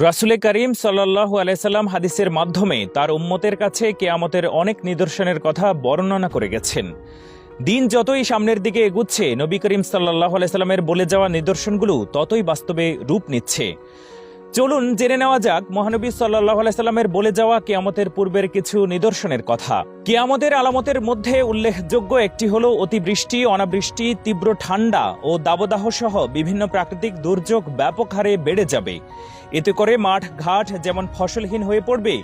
রাসূল করিম সাল্লাল্লাহু আলাইহি সাল্লাম হাদিসের মাধ্যমে তার উম্মতের কাছে কিয়ামতের অনেক নিদর্শনের কথা বর্ণনা করে গেছেন। দিন যতই সামনের দিকে এগুচ্ছে, নবী করিম সাল্লাল্লাহু আলাইহি সাল্লামের বলে যাওয়া নিদর্শনগুলো ততই বাস্তবে রূপ নিচ্ছে। চলুন জেনে নেওয়া যাক মহানবী সাল্লাল্লাহু আলাইহি সাল্লামের বলে যাওয়া কিয়ামতের পূর্বের কিছু নিদর্শনের কথা। কিয়ামতের আলামতের মধ্যে উল্লেখযোগ্য একটি হলো অতিবৃষ্টি, অনাবৃষ্টি, তীব্র ঠান্ডা ও দাবদাহ সহ বিভিন্ন প্রাকৃতিক দুর্যোগ ব্যাপক হারে বেড়ে যাবে। এতে করে মাঠ ঘাট যেমন ফসলহীন হয়ে পড়বে,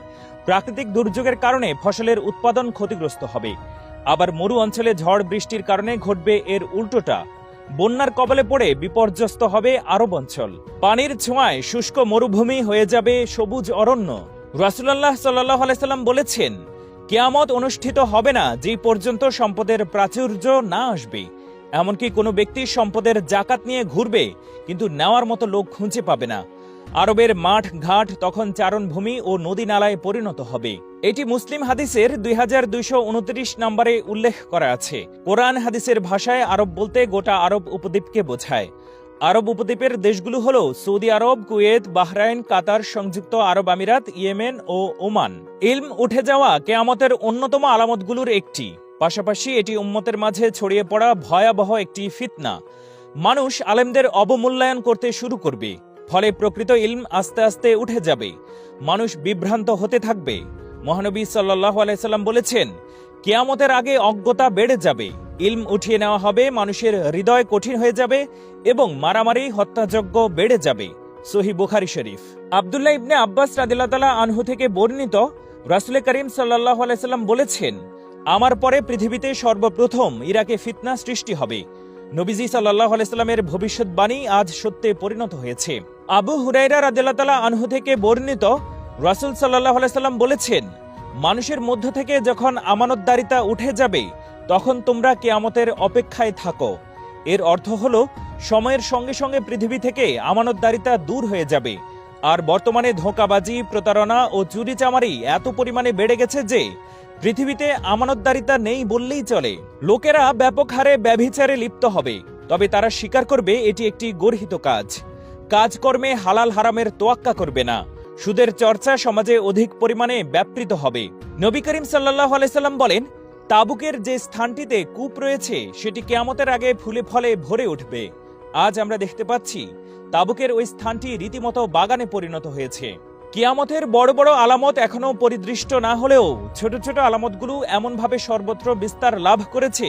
প্রাকৃতিক দুর্যোগের কারণে ফসলের উৎপাদন ক্ষতিগ্রস্ত হবে। আবার মরু অঞ্চলে ঝড় বৃষ্টির কারণে ঘটবে এর উল্টোটা, বন্যার কবলে পড়ে বিপর্যস্ত হবে আরব অঞ্চল। পানির ছোঁয়ায় শুষ্ক মরুভূমি হয়ে যাবে সবুজ অরণ্য। রাসূলুল্লাহ সাল্লাল্লাহু আলাইহি সাল্লাম বলেছেন, কিয়ামত অনুষ্ঠিত হবে না যেই পর্যন্ত সম্পদের প্রাচুর্য না আসবে। এমনকি কোনো ব্যক্তি সম্পদের জাকাত নিয়ে ঘুরবে, কিন্তু নেওয়ার মতো লোক খুঁজে পাবে না। আরবের মাঠ ঘাট তখন চারণভূমি ও নদী নালায় পরিণত হবে। এটি মুসলিম হাদিসের 2229 নম্বরে উল্লেখ করা আছে। কোরআন হাদিসের ভাষায় আরব বলতে গোটা আরব উপদ্বীপকে বোঝায়। আরব উপদ্বীপের দেশগুলো হল সৌদি আরব, কুয়েত, বাহরাইন, কাতার, সংযুক্ত আরব আমিরাত, ইয়েমেন ও ওমান। ইলম উঠে যাওয়া কিয়ামতের অন্যতম আলামতগুলোর একটি, পাশাপাশি এটি উম্মতের মাঝে ছড়িয়ে পড়া ভয়াবহ একটি ফিতনা। মানুষ আলেমদের অবমূল্যায়ন করতে শুরু করবে, ফলে প্রকৃত ইলম আস্তে আস্তে উঠে যাবে, মানুষ বিভ্রান্ত হতে থাকবে। মহানবী সাল্লাল্লাহু আলাইহি সাল্লাম বলেছেন, কিয়ামতের আগে অজ্ঞতা বেড়ে যাবে, ইলম উঠিয়ে নেওয়া হবে, মানুষের হৃদয় কঠিন হয়ে যাবে এবং মারামারি হত্যাযজ্ঞ বেড়ে যাবে। সহিহ বুখারী শরীফ। আব্দুল্লাহ ইবনে আব্বাস রাদিয়াল্লাহু তাআলা আনহু থেকে বর্ণিত, রাসূল করিম সাল্লাল্লাহু আলাইহি সাল্লাম বলেছেন, আমার পরে পৃথিবীতে সর্বপ্রথম ইরাকে ফিতনা সৃষ্টি হবে। নবীজি সাল্লাল্লাহু আলাইহি সাল্লামের ভবিষ্যৎবাণী আজ সত্যে পরিণত হয়েছে। আবু হুরায়রা রাদিয়াল্লাহু তাআলা আনহু থেকে বর্ণিত, রাসূল সাল্লাল্লাহু আলাইহি সাল্লাম বলেছেন, মানুষের মধ্য থেকে যখন আমানতদারিতা উঠে যাবে, তখন তোমরা কিয়ামতের অপেক্ষায় থাকো। এর অর্থ হলো, সময়ের সঙ্গে সঙ্গে পৃথিবী থেকে আমানতদারিতা দূর হয়ে যাবে। আর বর্তমানে ধোঁকাবাজি, প্রতারণা ও চুরিচামারি এত পরিমাণে বেড়ে গেছে যে পৃথিবীতে আমানতদারিতা নেই বললেই চলে। লোকেরা ব্যাপক হারে ব্যভিচারে লিপ্ত হবে, তবে তারা স্বীকার করবে এটি একটি গর্হিত কাজ। কাজকর্মে হালাল হারামের তোয়াক্কা করবে না। সুদের চর্চা সমাজে অধিক পরিমাণে ব্যাপৃত হবে। নবী করিম সাল্লাল্লাহু আলাইহি সাল্লাম বলেন, তাবুকের যে স্থানটিতে কূপ রয়েছে সেটি কিয়ামতের আগে ফুলে ফলে ভরে উঠবে। আজ আমরা দেখতে পাচ্ছি তাবুকের ওই স্থানটি রীতিমতো বাগানে পরিণত হয়েছে। কিয়ামতের বড় বড় আলামত এখনো পরিদৃষ্ট না হলেও ছোট ছোট আলামতগুলো এমনভাবে সর্বত্র বিস্তার লাভ করেছে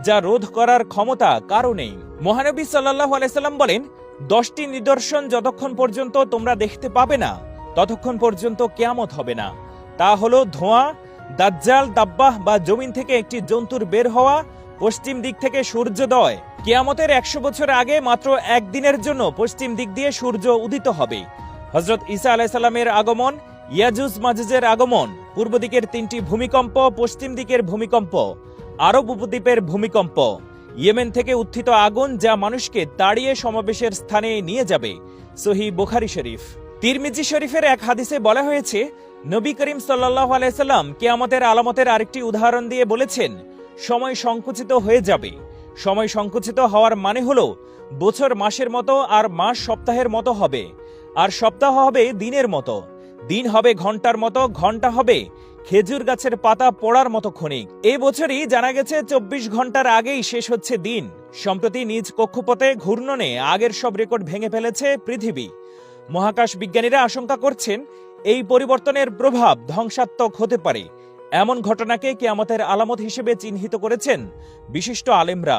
যা রোধ করার ক্ষমতা কারও নেই। মহানবী সাল্লাল্লাহু আলাইহি সাল্লাম বলেন, 10টি নিদর্শন যতক্ষণ পর্যন্ত তোমরা দেখতে পাবে না, ততক্ষণ পর্যন্ত কিয়ামত হবে না। তা হলো ধোঁয়া, দাজ্জাল, দাব্বাহ বা জমিন থেকে একটি জন্তুর বের হওয়া, পশ্চিম দিক থেকে সূর্যোদয়। কিয়ামতের 100 বছর আগে মাত্র একদিনের জন্য পশ্চিম দিক দিয়ে সূর্য উদিত হবে। হযরত ঈসা আলাইহিস সালামের আগমন, ইয়াজুজ মাজুজের আগমন, পূর্ব দিকের 3টি ভূমিকম্প, পশ্চিম দিকের ভূমিকম্প, আরব উপদ্বীপের ভূমিকম্প, ইয়েমেন থেকে উত্থিত আগুন যা মানুষকে তাড়িয়ে সমাবেশের স্থানে নিয়ে যাবে। সহিহ বুখারী শরীফ। তিরমিজি শরীফের এক হাদিসে বলা হয়েছে, নবী করিম সাল্লাল্লাহু আলাইহি সাল্লাম কিয়ামতের আলামতের আরেকটি উদাহরণ দিয়ে বলেছেন, সময় সংকুচিত হয়ে যাবে। সময় সংকুচিত হওয়ার মানে হলো, বছর মাসের মতো আর মাস সপ্তাহের মতো হবে, আর সপ্তাহ হবে দিনের মতো, দিন হবে ঘন্টার মতো, ঘন্টা হবে খেজুর গাছের পাতা পড়ার মতো ক্ষণিক। এই বছরই জানা গেছে 24 ঘন্টার আগেই শেষ হচ্ছে দিন। সম্প্রতি নিজ কক্ষপথে ঘূর্ণনে আগের সব রেকর্ড ভেঙে ফেলেছে পৃথিবী। মহাকাশ বিজ্ঞানীরা আশঙ্কা করছেন, এই পরিবর্তনের প্রভাব ধ্বংসাত্মক হতে পারে। এমন ঘটনাকে কিয়ামতের আলামত হিসেবে চিহ্নিত করেছেন বিশিষ্ট আলেমরা।